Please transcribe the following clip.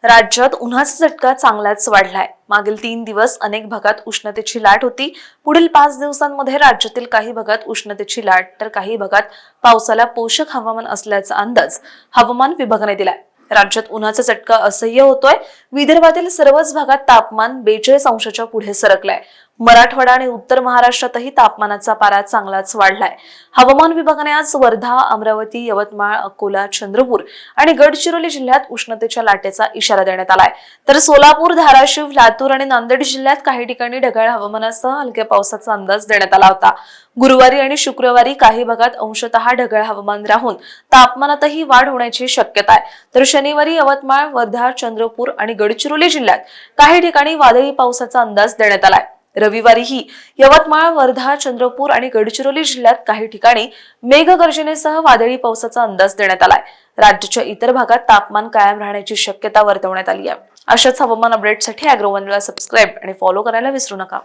राज्यात उन्हाचा झटका चांगलाच वाढलाय। मागील 3 दिवस अनेक भागात उष्णतेची लाट होती। पुढील 5 दिवसांमध्ये राज्यातील काही भागात उष्णतेची लाट तर काही भागात पावसाला पोषक हवामान असल्याचा अंदाज हवामान विभागाने दिलाय। राज्यात उन्हाचा झटका असह्य होतोय। विदर्भातील सर्वच भागात तापमान 42 अंशाच्या पुढे सरकलंय। मराठवाडा आणि उत्तर महाराष्ट्रातही तापमानाचा पारा चांगलाच वाढलाय। हवामान विभागाने आज वर्धा, अमरावती, यवतमाळ, अकोला, चंद्रपूर आणि गडचिरोली जिल्ह्यात उष्णतेच्या लाटेचा इशारा देण्यात आलाय। तर सोलापूर, धाराशिव, लातूर आणि नांदेड जिल्ह्यात काही ठिकाणी ढगाळ हवामानासह हलक्या पावसाचा अंदाज देण्यात आला होता। गुरुवारी आणि शुक्रवारी काही भागात अंशतः ढगाळ हवामान राहून तापमानातही वाढ होण्याची शक्यता आहे। तर शनिवारी यवतमाळ, वर्धा, चंद्रपूर आणि गडचिरोली जिल्ह्यात काही ठिकाणी वादळी पावसाचा अंदाज देण्यात आलाय। रविवारीही यवतमाळ, वर्धा, चंद्रपूर आणि गडचिरोली जिल्ह्यात काही ठिकाणी मेघगर्जनेसह वादळी पावसाचा अंदाज देण्यात आलाय। राज्याच्या इतर भागात तापमान कायम राहण्याची शक्यता वर्तवण्यात आली आहे। अशाच हवामान अपडेटसाठी अॅग्रोवनला सबस्क्राइब आणि फॉलो करायला विसरू नका।